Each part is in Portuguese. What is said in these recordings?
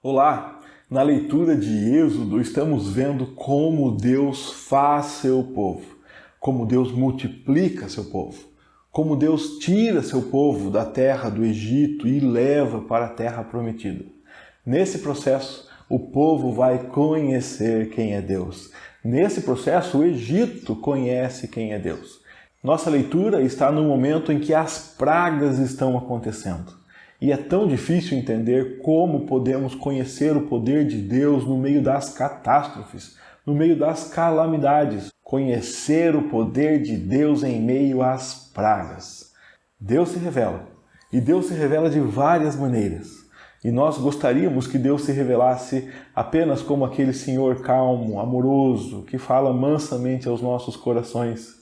Olá! Na leitura de Êxodo estamos vendo como Deus faz seu povo, como Deus multiplica seu povo, como Deus tira seu povo da terra do Egito e leva para a terra prometida. Nesse processo, o povo vai conhecer quem é Deus. Nesse processo, o Egito conhece quem é Deus. Nossa leitura está no momento em que as pragas estão acontecendo. E é tão difícil entender como podemos conhecer o poder de Deus no meio das catástrofes, no meio das calamidades. Conhecer o poder de Deus em meio às pragas. Deus se revela. E Deus se revela de várias maneiras. E nós gostaríamos que Deus se revelasse apenas como aquele Senhor calmo, amoroso, que fala mansamente aos nossos corações.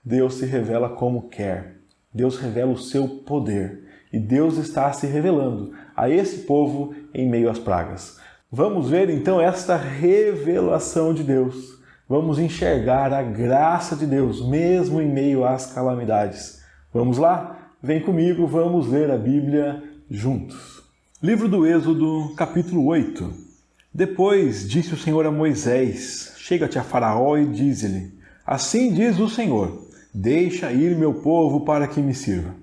Deus se revela como quer. Deus revela o seu poder. E Deus está se revelando a esse povo em meio às pragas. Vamos ver então esta revelação de Deus. Vamos enxergar a graça de Deus, mesmo em meio às calamidades. Vamos lá? Vem comigo, vamos ler a Bíblia juntos. Livro do Êxodo, capítulo 8. Depois disse o Senhor a Moisés: Chega-te a Faraó e dize-lhe: Assim diz o Senhor, deixa ir meu povo para que me sirva.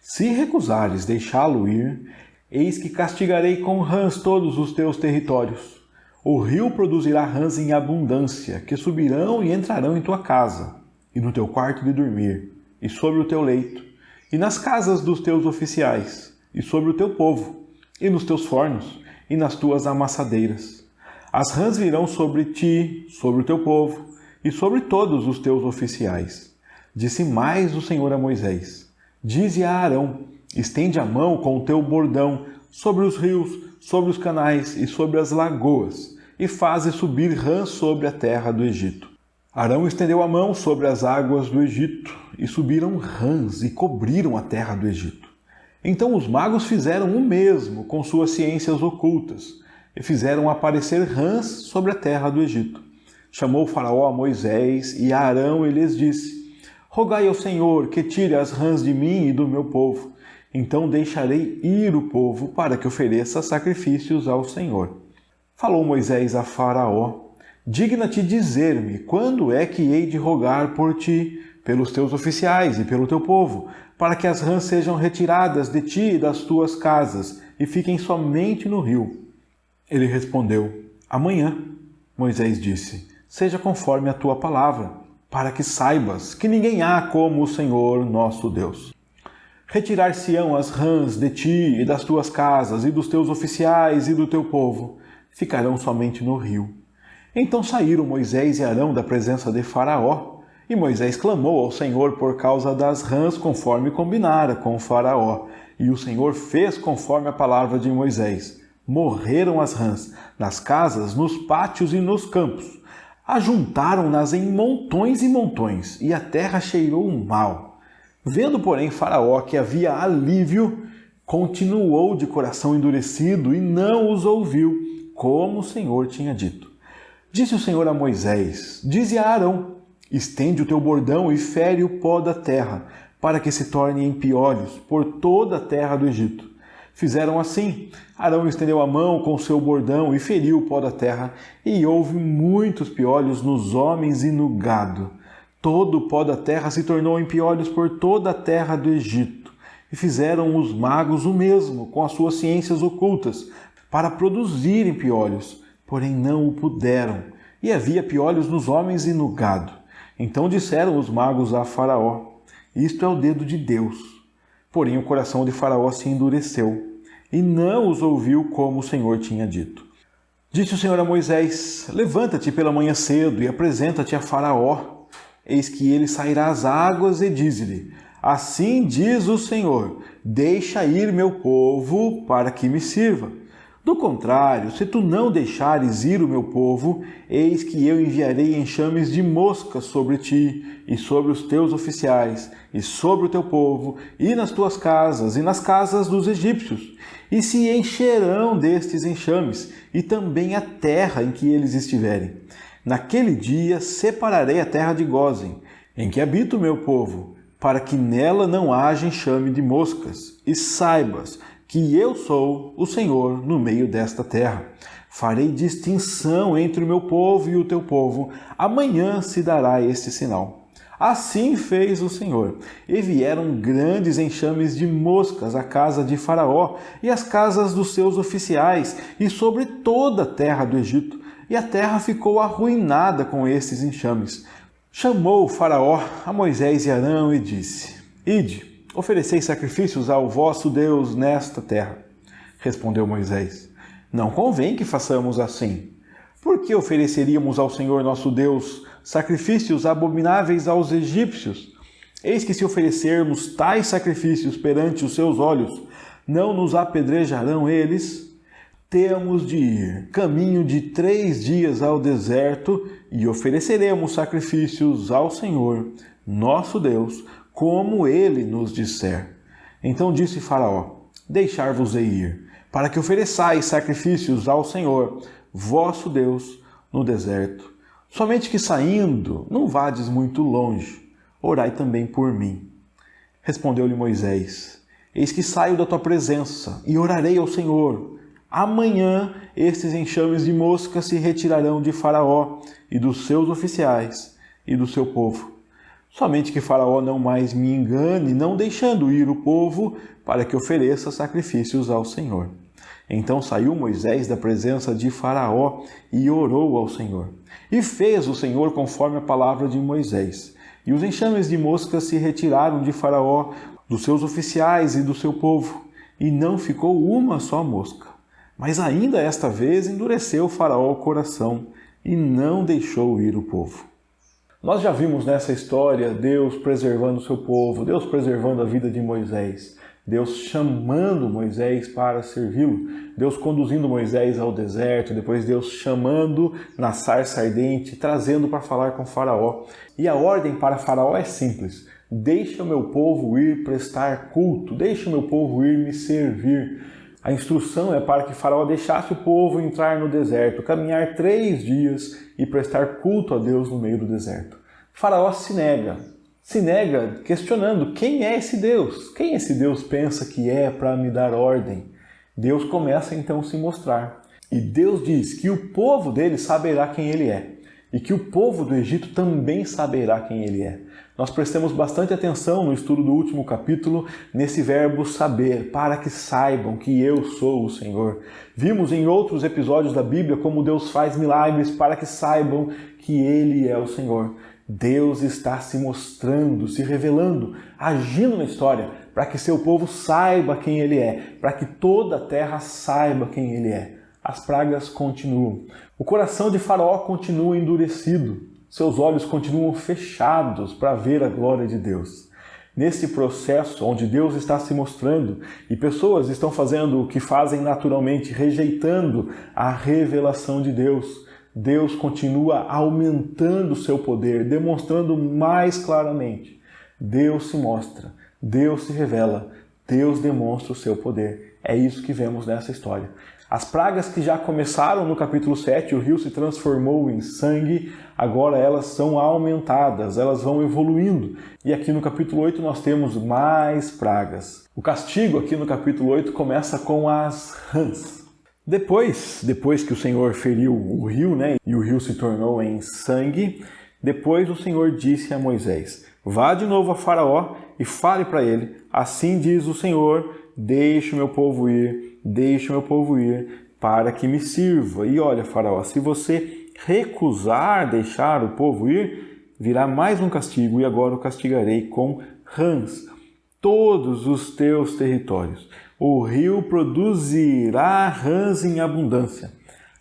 Se recusares deixá-lo ir, eis que castigarei com rãs todos os teus territórios. O rio produzirá rãs em abundância, que subirão e entrarão em tua casa, e no teu quarto de dormir, e sobre o teu leito, e nas casas dos teus oficiais, e sobre o teu povo, e nos teus fornos, e nas tuas amassadeiras. As rãs virão sobre ti, sobre o teu povo, e sobre todos os teus oficiais. Disse mais o Senhor a Moisés: Dize a Arão: estende a mão com o teu bordão sobre os rios, sobre os canais e sobre as lagoas, e faze subir rãs sobre a terra do Egito. Arão estendeu a mão sobre as águas do Egito, e subiram rãs e cobriram a terra do Egito. Então os magos fizeram o mesmo com suas ciências ocultas, e fizeram aparecer rãs sobre a terra do Egito. Chamou Faraó a Moisés e a Arão e lhes disse: Rogai ao Senhor que tire as rãs de mim e do meu povo. Então deixarei ir o povo para que ofereça sacrifícios ao Senhor. Falou Moisés a Faraó: Digna-te dizer-me quando é que hei de rogar por ti, pelos teus oficiais e pelo teu povo, para que as rãs sejam retiradas de ti e das tuas casas e fiquem somente no rio. Ele respondeu: Amanhã. Moisés disse: Seja conforme a tua palavra, para que saibas que ninguém há como o Senhor nosso Deus. Retirar-se-ão as rãs de ti e das tuas casas e dos teus oficiais e do teu povo, ficarão somente no rio. Então saíram Moisés e Arão da presença de Faraó, e Moisés clamou ao Senhor por causa das rãs, conforme combinara com Faraó, e o Senhor fez conforme a palavra de Moisés. Morreram as rãs, nas casas, nos pátios e nos campos. Ajuntaram-nas em montões e montões, e a terra cheirou mal. Vendo, porém, Faraó que havia alívio, continuou de coração endurecido e não os ouviu, como o Senhor tinha dito. Disse o Senhor a Moisés: Dize a Arão: Estende o teu bordão e fere o pó da terra, para que se torne em piolhos por toda a terra do Egito. Fizeram assim. Arão estendeu a mão com seu bordão e feriu o pó da terra, e houve muitos piolhos nos homens e no gado. Todo o pó da terra se tornou em piolhos por toda a terra do Egito. E fizeram os magos o mesmo com as suas ciências ocultas, para produzirem piolhos, porém não o puderam. E havia piolhos nos homens e no gado. Então disseram os magos a Faraó: Isto é o dedo de Deus. Porém o coração de Faraó se endureceu, e não os ouviu como o Senhor tinha dito. Disse o Senhor a Moisés: Levanta-te pela manhã cedo e apresenta-te a Faraó. Eis que ele sairá às águas e diz-lhe: Assim diz o Senhor, deixa ir meu povo para que me sirva. Do contrário, se tu não deixares ir o meu povo, eis que eu enviarei enxames de moscas sobre ti, e sobre os teus oficiais, e sobre o teu povo, e nas tuas casas, e nas casas dos egípcios, e se encherão destes enxames, e também a terra em que eles estiverem. Naquele dia separarei a terra de Gósen, em que habita o meu povo, para que nela não haja enxame de moscas, e saibas que eu sou o Senhor no meio desta terra. Farei distinção entre o meu povo e o teu povo. Amanhã se dará este sinal. Assim fez o Senhor, e vieram grandes enxames de moscas à casa de Faraó e às casas dos seus oficiais, e sobre toda a terra do Egito, e a terra ficou arruinada com estes enxames. Chamou Faraó a Moisés e Arão e disse: Ide, ofereceis sacrifícios ao vosso Deus nesta terra. Respondeu Moisés: Não convém que façamos assim. Por que ofereceríamos ao Senhor nosso Deus sacrifícios abomináveis aos egípcios? Eis que se oferecermos tais sacrifícios perante os seus olhos, não nos apedrejarão eles? Temos de ir caminho de 3 dias ao deserto e ofereceremos sacrifícios ao Senhor, nosso Deus, como ele nos disser. Então disse Faraó: Deixar-vos-ei ir, para que ofereçais sacrifícios ao Senhor, vosso Deus, no deserto. Somente que saindo, não vades muito longe, orai também por mim. Respondeu-lhe Moisés: Eis que saio da tua presença e orarei ao Senhor. Amanhã estes enxames de mosca se retirarão de Faraó e dos seus oficiais e do seu povo. Somente que Faraó não mais me engane, não deixando ir o povo, para que ofereça sacrifícios ao Senhor. Então saiu Moisés da presença de Faraó e orou ao Senhor. E fez o Senhor conforme a palavra de Moisés. E os enxames de moscas se retiraram de Faraó, dos seus oficiais e do seu povo, e não ficou uma só mosca. Mas ainda esta vez endureceu Faraó o coração e não deixou ir o povo. Nós já vimos nessa história Deus preservando o seu povo, Deus preservando a vida de Moisés, Deus chamando Moisés para servi-lo, Deus conduzindo Moisés ao deserto, depois Deus chamando na sarça ardente, trazendo para falar com Faraó. E a ordem para Faraó é simples: deixa o meu povo ir prestar culto, deixa o meu povo ir me servir. A instrução é para que Faraó deixasse o povo entrar no deserto, caminhar 3 dias e prestar culto a Deus no meio do deserto. Faraó se nega questionando: quem é esse Deus? Quem esse Deus pensa que é para me dar ordem? Deus começa então a se mostrar. E Deus diz que o povo dele saberá quem ele é. E que o povo do Egito também saberá quem ele é. Nós prestamos bastante atenção no estudo do último capítulo nesse verbo saber, para que saibam que eu sou o Senhor. Vimos em outros episódios da Bíblia como Deus faz milagres para que saibam que Ele é o Senhor. Deus está se mostrando, se revelando, agindo na história para que seu povo saiba quem Ele é, para que toda a terra saiba quem Ele é. As pragas continuam. O coração de Faraó continua endurecido. Seus olhos continuam fechados para ver a glória de Deus. Nesse processo onde Deus está se mostrando e pessoas estão fazendo o que fazem naturalmente, rejeitando a revelação de Deus, Deus continua aumentando o seu poder, demonstrando mais claramente. Deus se mostra, Deus se revela, Deus demonstra o seu poder. É isso que vemos nessa história. As pragas que já começaram no capítulo 7, o rio se transformou em sangue, agora elas são aumentadas, elas vão evoluindo. E aqui no capítulo 8 nós temos mais pragas. O castigo aqui no capítulo 8 começa com as rãs. Depois que o Senhor feriu o rio, e o rio se tornou em sangue, depois o Senhor disse a Moisés: vá de novo a Faraó e fale para ele: assim diz o Senhor, deixe o meu povo ir, para que me sirva. E olha, Faraó, se você recusar deixar o povo ir, virá mais um castigo, e agora o castigarei com rãs, todos os teus territórios. O rio produzirá rãs em abundância.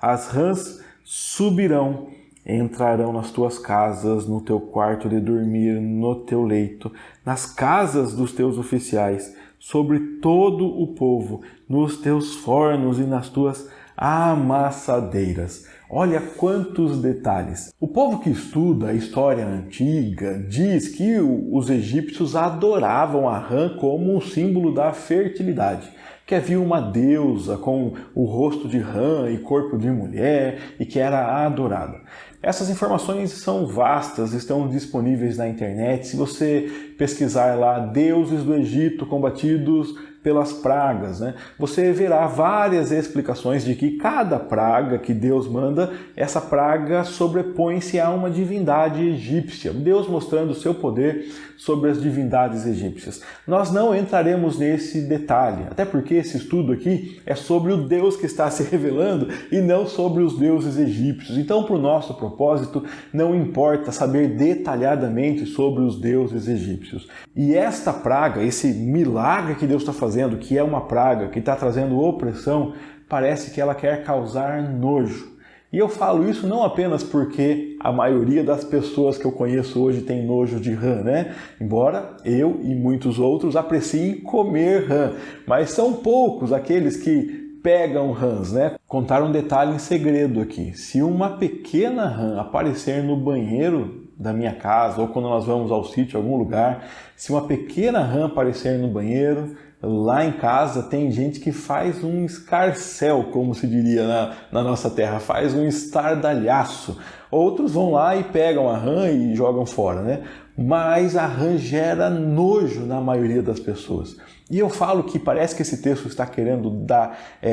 As rãs subirão, entrarão nas tuas casas, no teu quarto de dormir, no teu leito, nas casas dos teus oficiais, sobre todo o povo, nos teus fornos e nas tuas amassadeiras. Olha quantos detalhes. O povo que estuda a história antiga diz que os egípcios adoravam a rã como um símbolo da fertilidade, que havia uma deusa com o rosto de rã e corpo de mulher e que era adorada. Essas informações são vastas, estão disponíveis na internet. Se você pesquisar lá deuses do Egito combatidos pelas pragas, né? Você verá várias explicações de que cada praga que Deus manda, essa praga sobrepõe-se a uma divindade egípcia. Deus mostrando o seu poder sobre as divindades egípcias. Nós não entraremos nesse detalhe, até porque esse estudo aqui é sobre o Deus que está se revelando e não sobre os deuses egípcios. Então, para o nosso propósito, não importa saber detalhadamente sobre os deuses egípcios. E esta praga, esse milagre que Deus está fazendo, que é uma praga, que está trazendo opressão, parece que ela quer causar nojo. E eu falo isso não apenas porque a maioria das pessoas que eu conheço hoje tem nojo de rã, né? Embora eu e muitos outros apreciem comer rã, mas são poucos aqueles que pegam rãs, né? Contar um detalhe em segredo aqui. Se uma pequena rã aparecer no banheiro da minha casa ou quando nós vamos ao sítio, algum lugar, se uma pequena rã aparecer no banheiro, lá em casa tem gente que faz um escarcéu, como se diria na nossa terra, faz um estardalhaço. Outros vão lá e pegam a rã e jogam fora, né? Mas a rã gera nojo na maioria das pessoas. E eu falo que parece que esse texto está querendo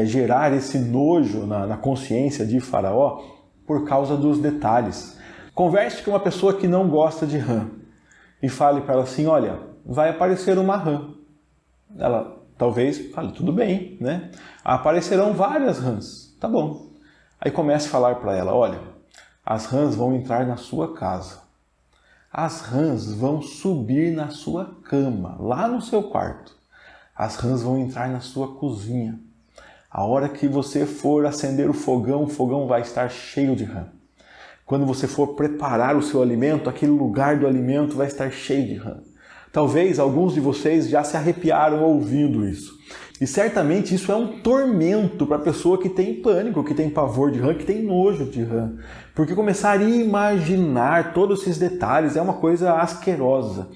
gerar esse nojo na consciência de Faraó por causa dos detalhes. Converse com uma pessoa que não gosta de rã e fale para ela assim, olha, vai aparecer uma rã. Ela talvez fale, tudo bem, né? Aparecerão várias rãs, tá bom. Aí comece a falar para ela, olha, as rãs vão entrar na sua casa. As rãs vão subir na sua cama, lá no seu quarto. As rãs vão entrar na sua cozinha. A hora que você for acender o fogão vai estar cheio de rã. Quando você for preparar o seu alimento, aquele lugar do alimento vai estar cheio de rã. Talvez alguns de vocês já se arrepiaram ouvindo isso. E certamente isso é um tormento para a pessoa que tem pânico, que tem pavor de rã, que tem nojo de rã. Porque começar a imaginar todos esses detalhes é uma coisa asquerosa.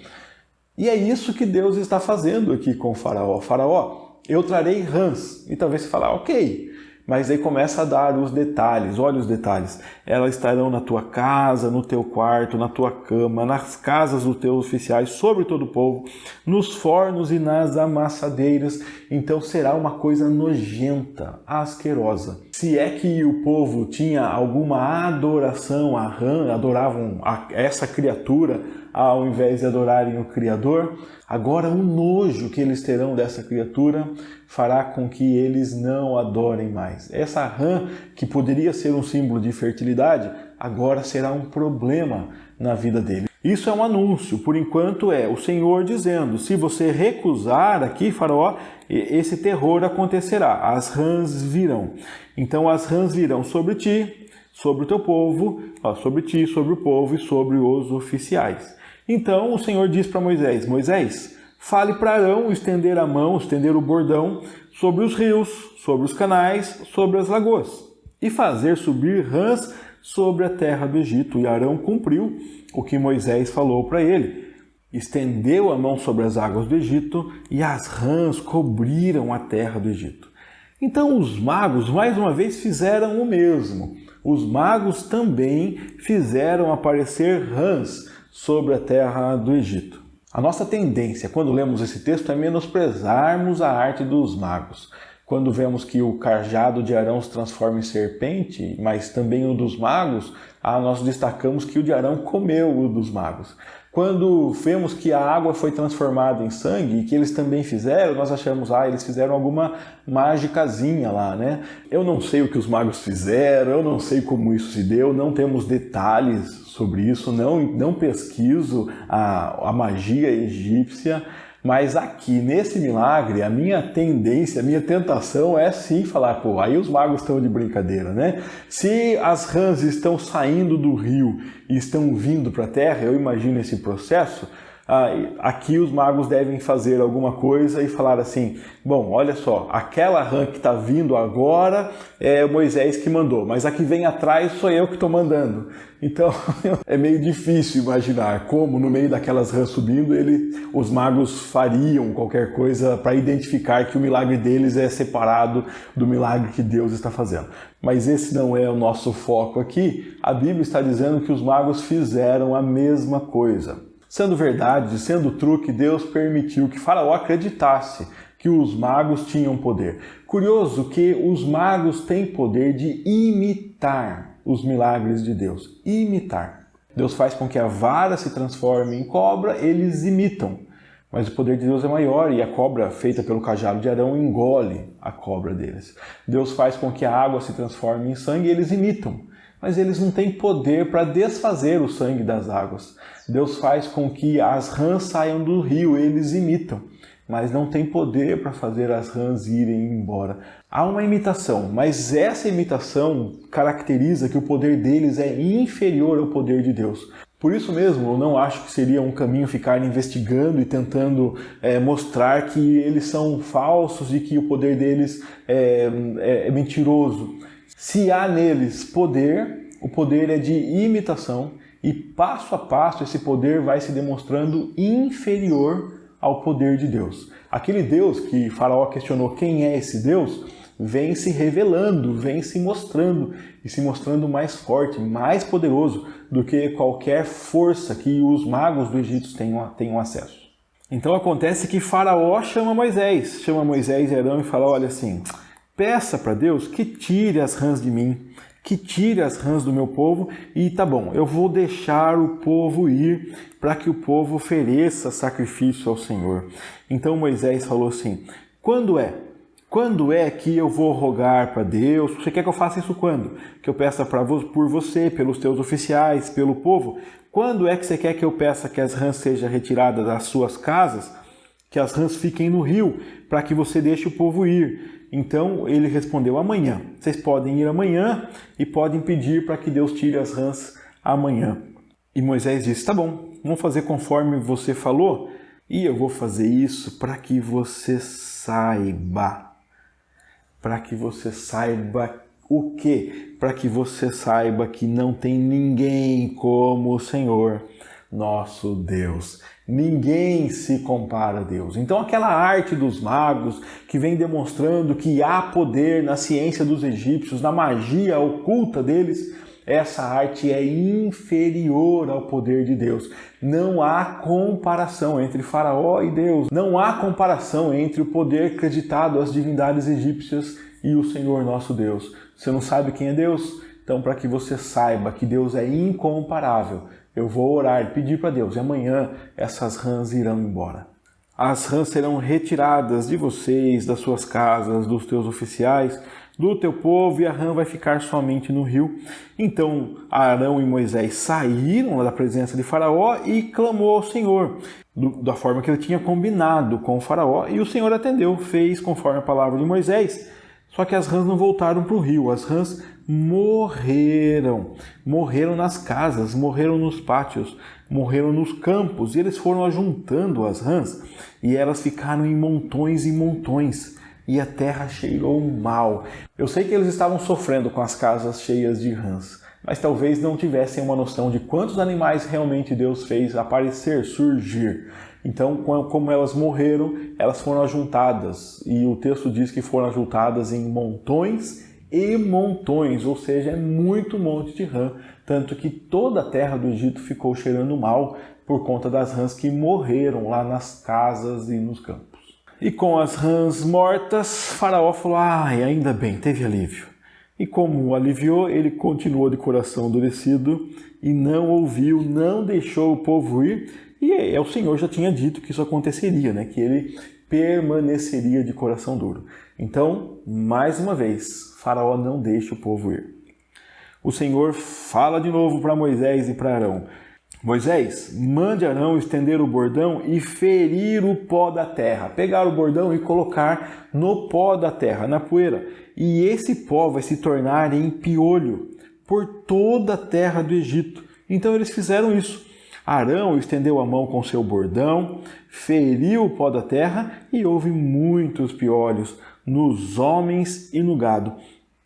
E é isso que Deus está fazendo aqui com o Faraó. Faraó, eu trarei rãs. E talvez você fale, ok. Mas aí começa a dar os detalhes, olha os detalhes. Elas estarão na tua casa, no teu quarto, na tua cama, nas casas dos teus oficiais, sobre todo o povo, nos fornos e nas amassadeiras. Então será uma coisa nojenta, asquerosa. Se é que o povo tinha alguma adoração a rã, adoravam essa criatura ao invés de adorarem o Criador, agora o nojo que eles terão dessa criatura fará com que eles não adorem mais. Essa rã, que poderia ser um símbolo de fertilidade, agora será um problema na vida dele. Isso é um anúncio, por enquanto é o Senhor dizendo, se você recusar aqui, Faraó, esse terror acontecerá, as rãs virão. Então as rãs virão sobre ti, sobre o teu povo, sobre ti, sobre o povo e sobre os oficiais. Então o Senhor diz para Moisés, Moisés, fale para Arão estender a mão, estender o bordão sobre os rios, sobre os canais, sobre as lagoas, e fazer subir rãs sobre a terra do Egito. E Arão cumpriu o que Moisés falou para ele. Estendeu a mão sobre as águas do Egito e as rãs cobriram a terra do Egito. Então os magos, mais uma vez, fizeram o mesmo. Os magos também fizeram aparecer rãs sobre a terra do Egito. A nossa tendência, quando lemos esse texto, é menosprezarmos a arte dos magos. Quando vemos que o cajado de Arão se transforma em serpente, mas também o dos magos, nós destacamos que o de Arão comeu o dos magos. Quando vemos que a água foi transformada em sangue e que eles também fizeram, nós achamos, eles fizeram alguma mágicazinha lá, né? Eu não sei o que os magos fizeram, eu não sei como isso se deu, não temos detalhes sobre isso, não pesquiso a magia egípcia, mas aqui nesse milagre, a minha tendência, a minha tentação é sim falar, aí os magos estão de brincadeira, né? Se as rãs estão saindo do rio e estão vindo para a terra, eu imagino esse processo, Aqui os magos devem fazer alguma coisa e falar assim, bom, olha só, aquela rã que está vindo agora é Moisés que mandou, mas a que vem atrás sou eu que estou mandando. Então é meio difícil imaginar como no meio daquelas rãs subindo os magos fariam qualquer coisa para identificar que o milagre deles é separado do milagre que Deus está fazendo. Mas esse não é o nosso foco aqui. A Bíblia está dizendo que os magos fizeram a mesma coisa. Sendo verdade, sendo truque, Deus permitiu que Faraó acreditasse que os magos tinham poder. Curioso que os magos têm poder de imitar os milagres de Deus. Imitar. Deus faz com que a vara se transforme em cobra, eles imitam. Mas o poder de Deus é maior e a cobra feita pelo cajado de Arão engole a cobra deles. Deus faz com que a água se transforme em sangue e eles imitam. Mas eles não têm poder para desfazer o sangue das águas. Deus faz com que as rãs saiam do rio, eles imitam, mas não tem poder para fazer as rãs irem embora. Há uma imitação, mas essa imitação caracteriza que o poder deles é inferior ao poder de Deus. Por isso mesmo, eu não acho que seria um caminho ficar investigando e tentando mostrar que eles são falsos e que o poder deles é mentiroso. Se há neles poder, o poder é de imitação e passo a passo esse poder vai se demonstrando inferior ao poder de Deus. Aquele Deus que Faraó questionou quem é esse Deus, vem se revelando, vem se mostrando e se mostrando mais forte, mais poderoso do que qualquer força que os magos do Egito tenham acesso. Então acontece que Faraó chama Moisés e Arão e fala, olha assim, peça para Deus que tire as rãs de mim, que tire as rãs do meu povo e tá bom, eu vou deixar o povo ir para que o povo ofereça sacrifício ao Senhor. Então Moisés falou assim, quando é que eu vou rogar para Deus? Você quer que eu faça isso quando? Que eu peça por você, pelos teus oficiais, pelo povo? Quando é que você quer que eu peça que as rãs sejam retiradas das suas casas? Que as rãs fiquem no rio, para que você deixe o povo ir. Então ele respondeu, amanhã. Vocês podem ir amanhã e podem pedir para que Deus tire as rãs amanhã. E Moisés disse, tá bom, vamos fazer conforme você falou e eu vou fazer isso para que você saiba. Para que você saiba o quê? Para que você saiba que não tem ninguém como o Senhor, nosso Deus. Ninguém se compara a Deus. Então aquela arte dos magos que vem demonstrando que há poder na ciência dos egípcios, na magia oculta deles, essa arte é inferior ao poder de Deus. Não há comparação entre Faraó e Deus. Não há comparação entre o poder acreditado às divindades egípcias e o Senhor nosso Deus. Você não sabe quem é Deus? Então, para que você saiba que Deus é incomparável, eu vou orar e pedir para Deus, e amanhã essas rãs irão embora. As rãs serão retiradas de vocês, das suas casas, dos teus oficiais, do teu povo, e a rã vai ficar somente no rio. Então Arão e Moisés saíram da presença de Faraó e clamou ao Senhor, da forma que ele tinha combinado com o Faraó, e o Senhor atendeu, fez conforme a palavra de Moisés. Só que as rãs não voltaram para o rio, as rãs morreram nas casas, morreram nos pátios, morreram nos campos, e eles foram ajuntando as rãs, e elas ficaram em montões e montões, e a terra cheirou mal. Eu sei que eles estavam sofrendo com as casas cheias de rãs, mas talvez não tivessem uma noção de quantos animais realmente Deus fez aparecer, surgir. Então, como elas morreram, elas foram ajuntadas, e o texto diz que foram ajuntadas em montões e montões, ou seja, é muito monte de rã, tanto que toda a terra do Egito ficou cheirando mal por conta das rãs que morreram lá nas casas e nos campos. E com as rãs mortas, Faraó falou, ainda bem, teve alívio. E como aliviou, ele continuou de coração endurecido e não ouviu, não deixou o povo ir. E o Senhor já tinha dito que isso aconteceria, né? Que ele permaneceria de coração duro. Então, mais uma vez, Faraó não deixa o povo ir. O Senhor fala de novo para Moisés e para Arão. Moisés, mande Arão estender o bordão e ferir o pó da terra. Pegar o bordão e colocar no pó da terra, na poeira. E esse pó vai se tornar em piolho por toda a terra do Egito. Então eles fizeram isso. Arão estendeu a mão com seu bordão, feriu o pó da terra e houve muitos piolhos nos homens e no gado.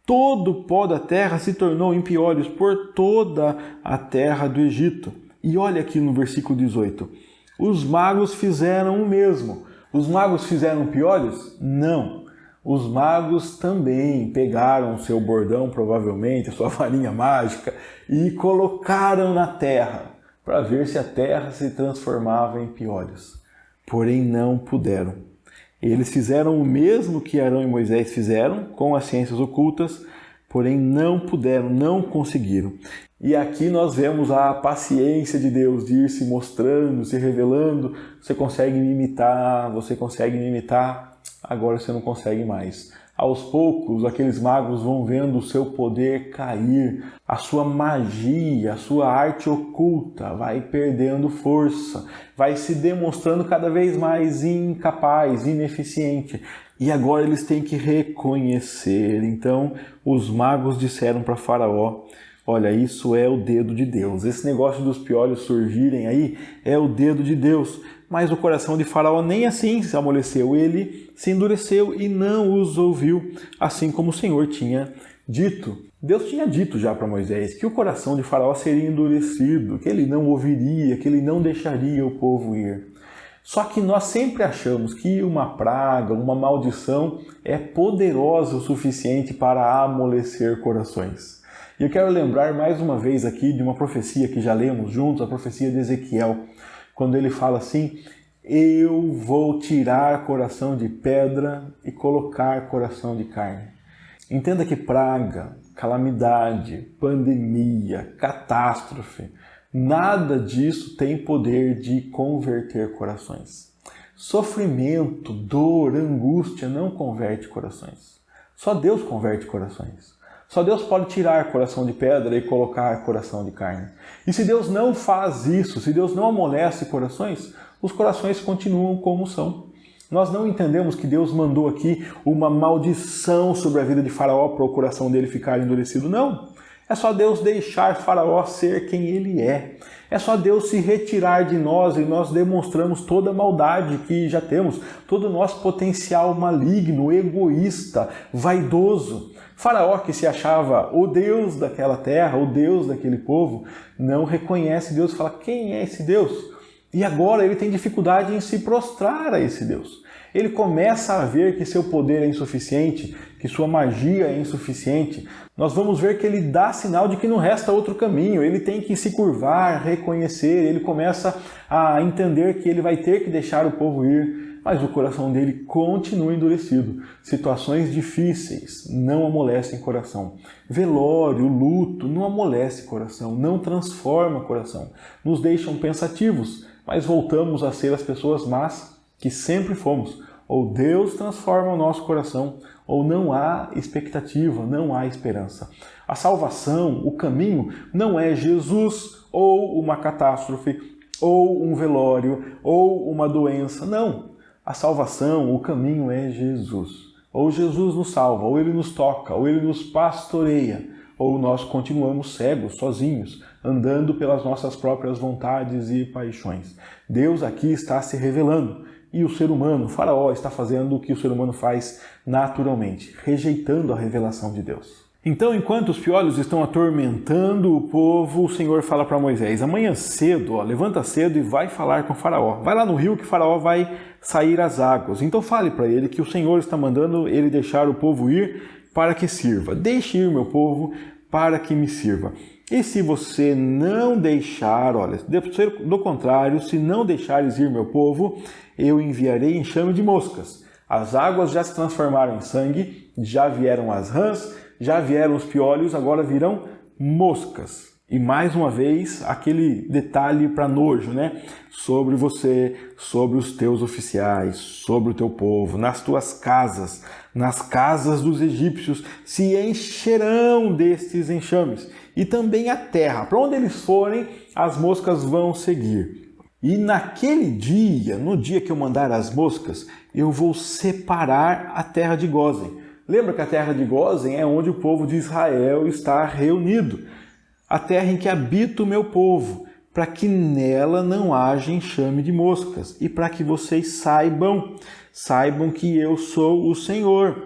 Todo o pó da terra se tornou em piolhos por toda a terra do Egito. E olha aqui no versículo 18. Os magos fizeram o mesmo. Os magos fizeram piolhos? Não. Os magos também pegaram seu bordão, provavelmente, a sua varinha mágica, e colocaram na terra, para ver se a terra se transformava em piolhos. Porém não puderam. Eles fizeram o mesmo que Arão e Moisés fizeram, com as ciências ocultas, porém não puderam, não conseguiram. E aqui nós vemos a paciência de Deus de ir se mostrando, se revelando. Você consegue me imitar, agora você não consegue mais. Aos poucos, aqueles magos vão vendo o seu poder cair, a sua magia, a sua arte oculta vai perdendo força, vai se demonstrando cada vez mais incapaz, ineficiente. E agora eles têm que reconhecer. Então, os magos disseram para Faraó: olha, isso é o dedo de Deus. Esse negócio dos piolhos surgirem aí é o dedo de Deus. Mas o coração de Faraó nem assim se amoleceu. Ele se endureceu e não os ouviu, assim como o Senhor tinha dito. Deus tinha dito já para Moisés que o coração de Faraó seria endurecido, que ele não ouviria, que ele não deixaria o povo ir. Só que nós sempre achamos que uma praga, uma maldição é poderosa o suficiente para amolecer corações. E eu quero lembrar mais uma vez aqui de uma profecia que já lemos juntos, a profecia de Ezequiel, quando ele fala assim: eu vou tirar coração de pedra e colocar coração de carne. Entenda que praga, calamidade, pandemia, catástrofe, nada disso tem poder de converter corações. Sofrimento, dor, angústia não converte corações. Só Deus converte corações. Só Deus pode tirar coração de pedra e colocar coração de carne. E se Deus não faz isso, se Deus não amolece corações, os corações continuam como são. Nós não entendemos que Deus mandou aqui uma maldição sobre a vida de Faraó para o coração dele ficar endurecido. Não. É só Deus deixar Faraó ser quem ele é. É só Deus se retirar de nós e nós demonstramos toda a maldade que já temos, todo o nosso potencial maligno, egoísta, vaidoso. Faraó, que se achava o Deus daquela terra, o Deus daquele povo, não reconhece Deus e fala: quem é esse Deus? E agora ele tem dificuldade em se prostrar a esse Deus. Ele começa a ver que seu poder é insuficiente, que sua magia é insuficiente. Nós vamos ver que ele dá sinal de que não resta outro caminho. Ele tem que se curvar, reconhecer. Ele começa a entender que ele vai ter que deixar o povo ir. Mas o coração dele continua endurecido. Situações difíceis não amolecem coração. Velório, luto, não amolece coração, não transforma coração. Nos deixam pensativos, mas voltamos a ser as pessoas más que sempre fomos. Ou Deus transforma o nosso coração, ou não há expectativa, não há esperança. A salvação, o caminho, não é Jesus, ou uma catástrofe, ou um velório, ou uma doença, não. A salvação, o caminho é Jesus. Ou Jesus nos salva, ou Ele nos toca, ou Ele nos pastoreia, ou nós continuamos cegos, sozinhos, andando pelas nossas próprias vontades e paixões. Deus aqui está se revelando. E o ser humano, o Faraó, está fazendo o que o ser humano faz naturalmente, rejeitando a revelação de Deus. Então, enquanto os piolhos estão atormentando o povo, o Senhor fala para Moisés: amanhã cedo, levanta cedo e vai falar com o Faraó. Vai lá no rio que o Faraó vai sair às águas. Então fale para ele que o Senhor está mandando ele deixar o povo ir para que sirva. Deixe ir meu povo para que me sirva. E se você não deixar, olha, do contrário, se não deixares ir meu povo, eu enviarei enxame de moscas. As águas já se transformaram em sangue, já vieram as rãs, já vieram os piolhos, agora virão moscas. E mais uma vez, aquele detalhe para nojo, né? Sobre você, sobre os teus oficiais, sobre o teu povo, nas tuas casas, nas casas dos egípcios, se encherão destes enxames. E também a terra, para onde eles forem, as moscas vão seguir. E naquele dia, no dia que eu mandar as moscas, eu vou separar a terra de Gósen. Lembra que a terra de Gósen é onde o povo de Israel está reunido. A terra em que habita o meu povo, para que nela não haja enxame de moscas e para que vocês saibam que eu sou o Senhor.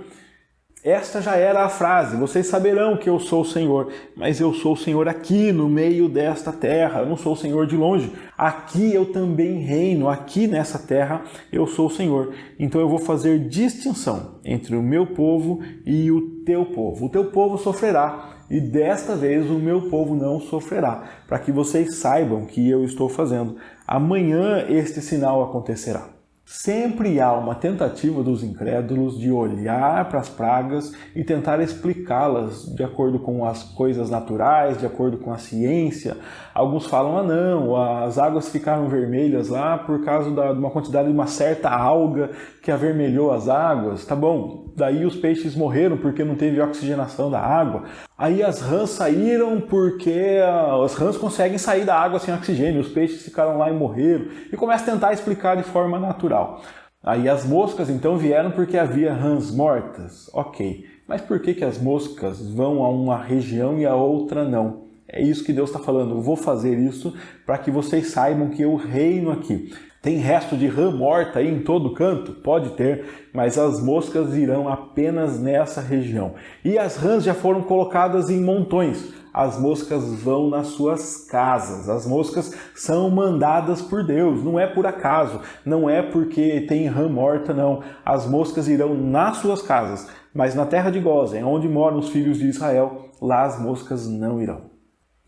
Esta já era a frase, vocês saberão que eu sou o Senhor, mas eu sou o Senhor aqui no meio desta terra, eu não sou o Senhor de longe. Aqui eu também reino, aqui nessa terra eu sou o Senhor. Então eu vou fazer distinção entre o meu povo e o teu povo. O teu povo sofrerá e desta vez o meu povo não sofrerá, para que vocês saibam que eu estou fazendo. Amanhã este sinal acontecerá. Sempre há uma tentativa dos incrédulos de olhar para as pragas e tentar explicá-las de acordo com as coisas naturais, de acordo com a ciência. Alguns falam, não, as águas ficaram vermelhas lá por causa de uma quantidade de uma certa alga que avermelhou as águas. Tá bom, daí os peixes morreram porque não teve oxigenação da água. Aí as rãs saíram porque as rãs conseguem sair da água sem oxigênio, os peixes ficaram lá e morreram. E começa a tentar explicar de forma natural. Aí as moscas então vieram porque havia rãs mortas. Ok, mas por que as moscas vão a uma região e a outra não? É isso que Deus está falando, eu vou fazer isso para que vocês saibam que eu reino aqui. Tem resto de rã morta aí em todo canto? Pode ter, mas as moscas irão apenas nessa região. E as rãs já foram colocadas em montões. As moscas vão nas suas casas. As moscas são mandadas por Deus. Não é por acaso. Não é porque tem rã morta, não. As moscas irão nas suas casas. Mas na terra de Gósen, onde moram os filhos de Israel, lá as moscas não irão.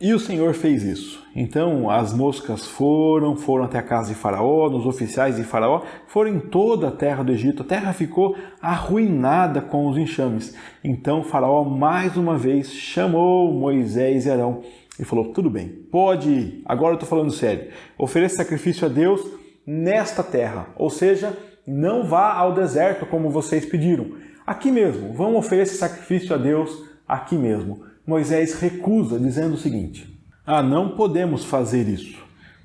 E o Senhor fez isso. Então as moscas foram até a casa de Faraó, nos oficiais de Faraó, foram em toda a terra do Egito. A terra ficou arruinada com os enxames. Então Faraó mais uma vez chamou Moisés e Arão e falou, tudo bem, pode ir, agora eu estou falando sério, ofereça sacrifício a Deus nesta terra, ou seja, não vá ao deserto como vocês pediram. Aqui mesmo, vão oferecer sacrifício a Deus aqui mesmo. Moisés recusa, dizendo o seguinte, não podemos fazer isso.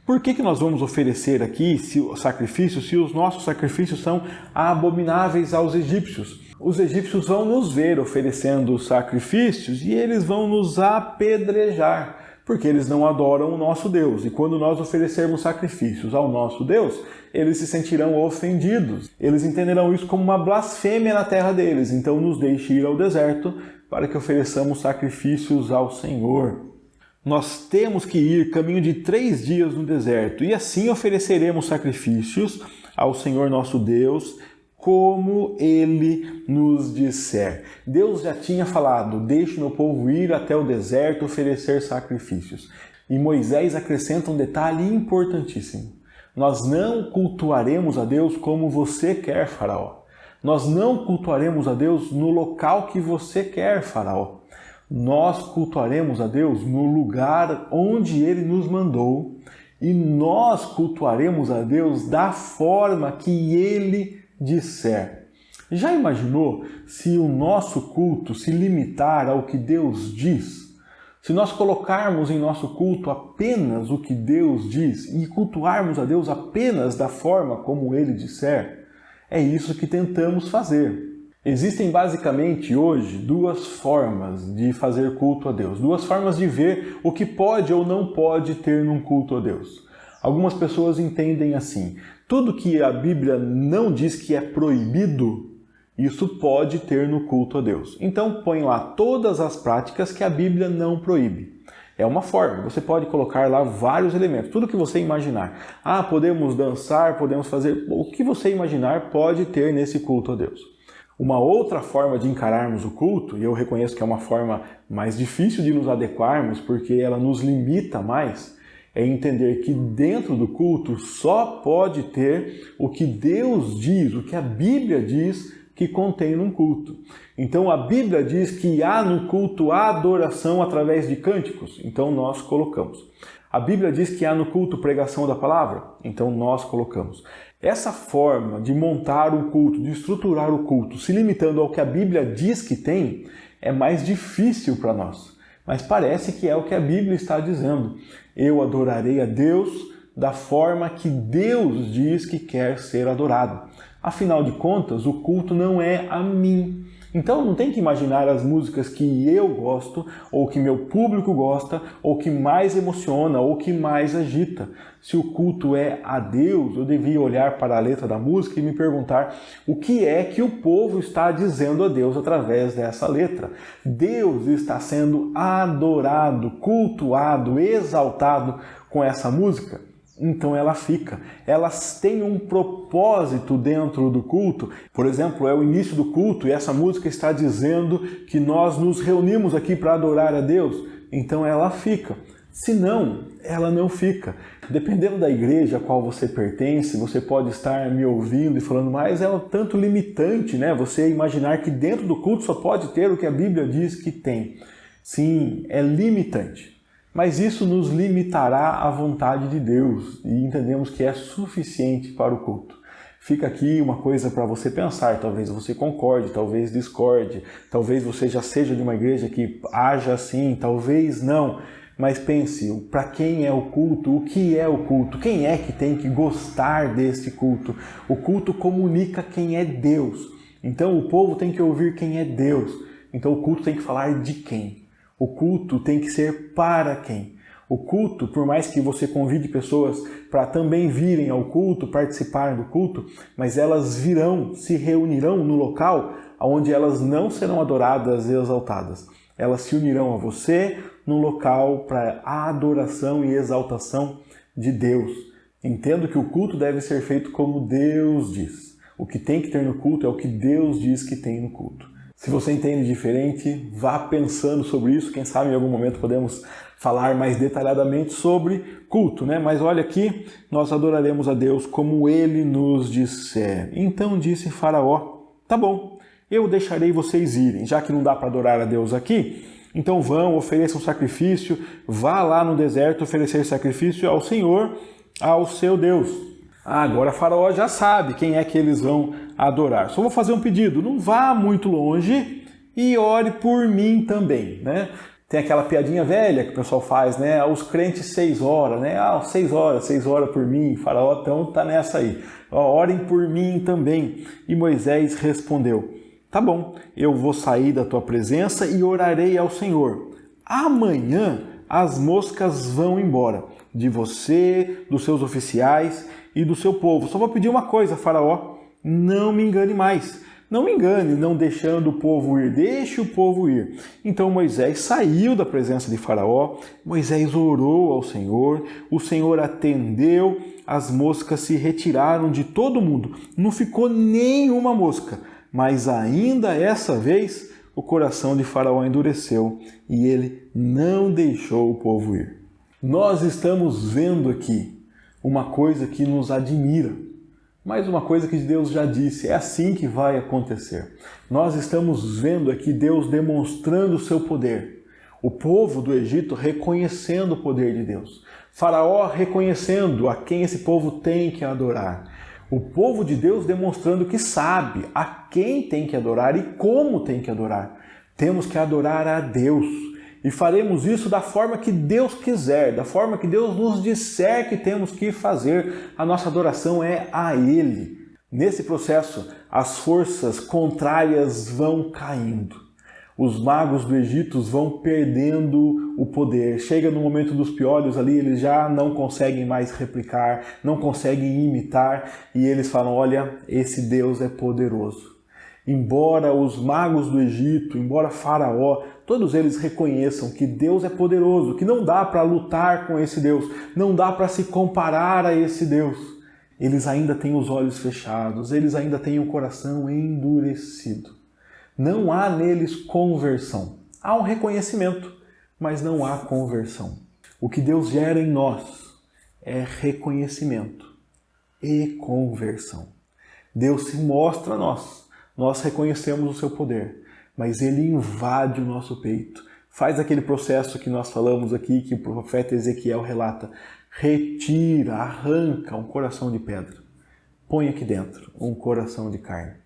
Por que nós vamos oferecer aqui sacrifícios se os nossos sacrifícios são abomináveis aos egípcios? Os egípcios vão nos ver oferecendo sacrifícios e eles vão nos apedrejar, porque eles não adoram o nosso Deus. E quando nós oferecermos sacrifícios ao nosso Deus, eles se sentirão ofendidos. Eles entenderão isso como uma blasfêmia na terra deles. Então nos deixe ir ao deserto para que ofereçamos sacrifícios ao Senhor. Nós temos que ir caminho de 3 dias no deserto e assim ofereceremos sacrifícios ao Senhor nosso Deus, como Ele nos disser. Deus já tinha falado, deixe meu povo ir até o deserto oferecer sacrifícios. E Moisés acrescenta um detalhe importantíssimo. Nós não cultuaremos a Deus como você quer, Faraó. Nós não cultuaremos a Deus no local que você quer, Faraó. Nós cultuaremos a Deus no lugar onde Ele nos mandou e nós cultuaremos a Deus da forma que Ele disser. Já imaginou se o nosso culto se limitar ao que Deus diz? Se nós colocarmos em nosso culto apenas o que Deus diz e cultuarmos a Deus apenas da forma como Ele disser? É isso que tentamos fazer. Existem basicamente hoje 2 formas de fazer culto a Deus, 2 formas de ver o que pode ou não pode ter num culto a Deus. Algumas pessoas entendem assim, tudo que a Bíblia não diz que é proibido, isso pode ter no culto a Deus. Então põe lá todas as práticas que a Bíblia não proíbe. É uma forma, você pode colocar lá vários elementos, tudo que você imaginar. Podemos dançar, podemos fazer, o que você imaginar pode ter nesse culto a Deus. Uma outra forma de encararmos o culto, e eu reconheço que é uma forma mais difícil de nos adequarmos, porque ela nos limita mais, é entender que dentro do culto só pode ter o que Deus diz, o que a Bíblia diz que contém num culto. Então a Bíblia diz que há no culto a adoração através de cânticos, então nós colocamos. A Bíblia diz que há no culto pregação da palavra, então nós colocamos. Essa forma de montar o culto, de estruturar o culto, se limitando ao que a Bíblia diz que tem, é mais difícil para nós. Mas parece que é o que a Bíblia está dizendo. Eu adorarei a Deus da forma que Deus diz que quer ser adorado. Afinal de contas, o culto não é a mim. Então não tem que imaginar as músicas que eu gosto, ou que meu público gosta, ou que mais emociona, ou que mais agita. Se o culto é a Deus, eu devia olhar para a letra da música e me perguntar o que é que o povo está dizendo a Deus através dessa letra. Deus está sendo adorado, cultuado, exaltado com essa música? Então ela fica. Elas têm um propósito dentro do culto. Por exemplo, é o início do culto e essa música está dizendo que nós nos reunimos aqui para adorar a Deus. Então ela fica. Se não, ela não fica. Dependendo da igreja a qual você pertence, você pode estar me ouvindo e falando, mas é um tanto limitante, né? Você imaginar que dentro do culto só pode ter o que a Bíblia diz que tem. Sim, é limitante. Mas isso nos limitará à vontade de Deus e entendemos que é suficiente para o culto. Fica aqui uma coisa para você pensar, talvez você concorde, talvez discorde, talvez você já seja de uma igreja que haja assim, talvez não. Mas pense, para quem é o culto, o que é o culto, quem é que tem que gostar desse culto? O culto comunica quem é Deus, então o povo tem que ouvir quem é Deus, então o culto tem que falar de quem? O culto tem que ser para quem? O culto, por mais que você convide pessoas para também virem ao culto, participarem do culto, mas elas virão, se reunirão no local onde elas não serão adoradas e exaltadas. Elas se unirão a você no local para a adoração e exaltação de Deus. Entendo que o culto deve ser feito como Deus diz. O que tem que ter no culto é o que Deus diz que tem no culto. Se você entende diferente, vá pensando sobre isso. Quem sabe em algum momento podemos falar mais detalhadamente sobre culto, né? Mas olha aqui, nós adoraremos a Deus como Ele nos disser. Então disse Faraó, tá bom, eu deixarei vocês irem. Já que não dá para adorar a Deus aqui, então vão, ofereçam sacrifício, vá lá no deserto oferecer sacrifício ao Senhor, ao seu Deus. Agora Faraó já sabe quem é que eles vão adorar. Só vou fazer um pedido, não vá muito longe e ore por mim também, né? Tem aquela piadinha velha que o pessoal faz, né? Os crentes 6 horas, né? 6 horas por mim. Faraó então tá nessa aí. Orem por mim também. E Moisés respondeu, tá bom, eu vou sair da tua presença e orarei ao Senhor. Amanhã as moscas vão embora, de você, dos seus oficiais e do seu povo. Só vou pedir uma coisa, Faraó, não me engane mais. Não me engane, não deixando o povo ir, deixe o povo ir. Então Moisés saiu da presença de Faraó, Moisés orou ao Senhor, o Senhor atendeu, as moscas se retiraram de todo mundo, não ficou nenhuma mosca, mas ainda essa vez o coração de Faraó endureceu e ele não deixou o povo ir. Nós estamos vendo aqui uma coisa que nos admira, mas uma coisa que Deus já disse, é assim que vai acontecer. Nós estamos vendo aqui Deus demonstrando o seu poder. O povo do Egito reconhecendo o poder de Deus. Faraó reconhecendo a quem esse povo tem que adorar. O povo de Deus demonstrando que sabe a quem tem que adorar e como tem que adorar. Temos que adorar a Deus. E faremos isso da forma que Deus quiser, da forma que Deus nos disser que temos que fazer. A nossa adoração é a Ele. Nesse processo, as forças contrárias vão caindo. Os magos do Egito vão perdendo o poder. Chega no momento dos piolhos ali, eles já não conseguem mais replicar, não conseguem imitar. E eles falam, olha, esse Deus é poderoso. Embora os magos do Egito, embora Faraó, todos eles reconheçam que Deus é poderoso, que não dá para lutar com esse Deus, não dá para se comparar a esse Deus. Eles ainda têm os olhos fechados, eles ainda têm o coração endurecido. Não há neles conversão. Há um reconhecimento, mas não há conversão. O que Deus gera em nós é reconhecimento e conversão. Deus se mostra a nós. Nós reconhecemos o seu poder, mas ele invade o nosso peito. Faz aquele processo que nós falamos aqui, que o profeta Ezequiel relata. Retira, arranca um coração de pedra. Põe aqui dentro um coração de carne.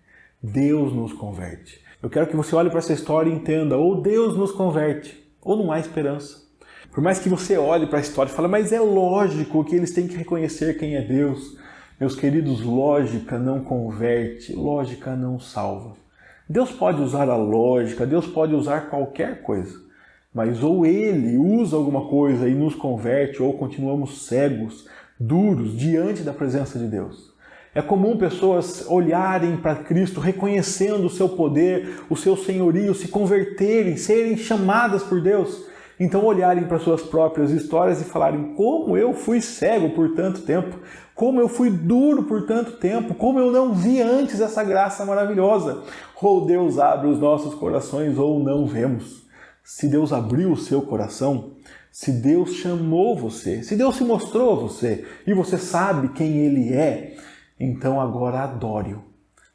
Deus nos converte. Eu quero que você olhe para essa história e entenda, ou Deus nos converte, ou não há esperança. Por mais que você olhe para a história e fale, mas é lógico que eles têm que reconhecer quem é Deus. Meus queridos, lógica não converte, lógica não salva. Deus pode usar a lógica, Deus pode usar qualquer coisa, mas ou Ele usa alguma coisa e nos converte, ou continuamos cegos, duros, diante da presença de Deus. É comum pessoas olharem para Cristo, reconhecendo o seu poder, o seu senhorio, se converterem, serem chamadas por Deus. Então olharem para suas próprias histórias e falarem: como eu fui cego por tanto tempo, como eu fui duro por tanto tempo, como eu não vi antes essa graça maravilhosa. Ou Deus abre os nossos corações ou não vemos. Se Deus abriu o seu coração, se Deus chamou você, se Deus se mostrou a você e você sabe quem Ele é, então agora adore-o.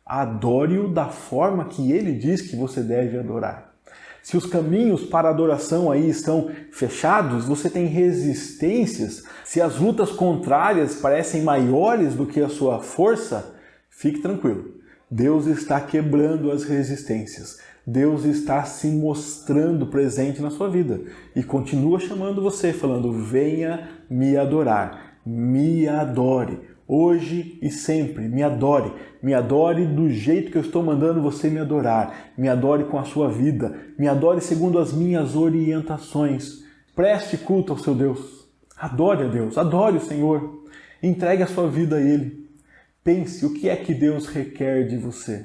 Adore-o da forma que Ele diz que você deve adorar. Se os caminhos para a adoração aí estão fechados, você tem resistências, se as lutas contrárias parecem maiores do que a sua força, fique tranquilo. Deus está quebrando as resistências. Deus está se mostrando presente na sua vida e continua chamando você, falando: venha me adorar, me adore. Hoje e sempre, me adore do jeito que eu estou mandando você me adorar, me adore com a sua vida, me adore segundo as minhas orientações, preste culto ao seu Deus, adore a Deus, adore o Senhor, entregue a sua vida a Ele, pense o que é que Deus requer de você.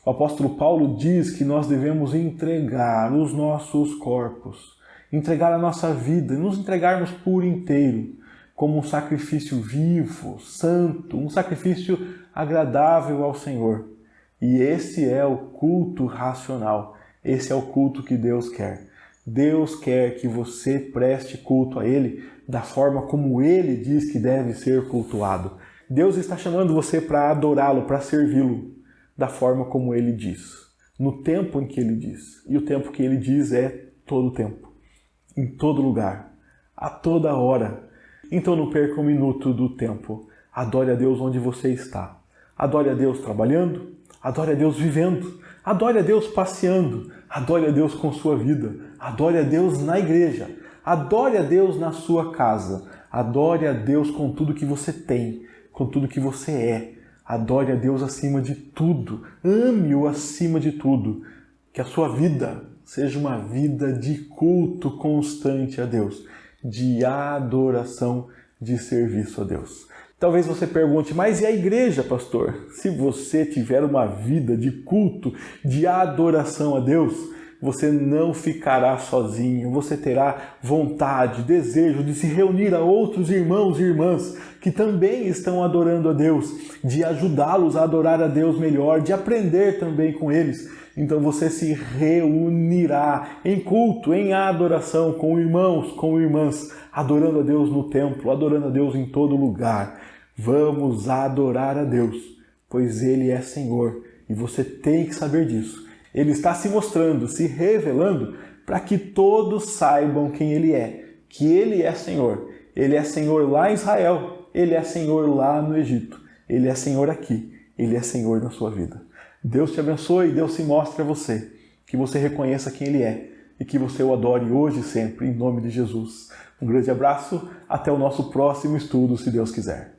O apóstolo Paulo diz que nós devemos entregar os nossos corpos, entregar a nossa vida, nos entregarmos por inteiro, como um sacrifício vivo, santo, um sacrifício agradável ao Senhor. E esse é o culto racional, esse é o culto que Deus quer. Deus quer que você preste culto a Ele da forma como Ele diz que deve ser cultuado. Deus está chamando você para adorá-lo, para servi-lo, da forma como Ele diz, no tempo em que Ele diz. E o tempo que Ele diz é todo o tempo, em todo lugar, a toda hora. Então não perca um minuto do tempo. Adore a Deus onde você está. Adore a Deus trabalhando. Adore a Deus vivendo. Adore a Deus passeando. Adore a Deus com sua vida. Adore a Deus na igreja. Adore a Deus na sua casa. Adore a Deus com tudo que você tem, com tudo que você é. Adore a Deus acima de tudo. Ame-o acima de tudo. Que a sua vida seja uma vida de culto constante a Deus, de adoração, de serviço a Deus. Talvez você pergunte: mas e a igreja, pastor? Se você tiver uma vida de culto, de adoração a Deus, você não ficará sozinho, você terá vontade, desejo de se reunir a outros irmãos e irmãs que também estão adorando a Deus, de ajudá-los a adorar a Deus melhor, de aprender também com eles. Então você se reunirá em culto, em adoração, com irmãos, com irmãs, adorando a Deus no templo, adorando a Deus em todo lugar. Vamos adorar a Deus, pois Ele é Senhor e você tem que saber disso. Ele está se mostrando, se revelando para que todos saibam quem Ele é, que Ele é Senhor. Ele é Senhor lá em Israel, Ele é Senhor lá no Egito, Ele é Senhor aqui, Ele é Senhor na sua vida. Deus te abençoe, Deus se mostre a você, que você reconheça quem Ele é e que você o adore hoje e sempre, em nome de Jesus. Um grande abraço, até o nosso próximo estudo, se Deus quiser.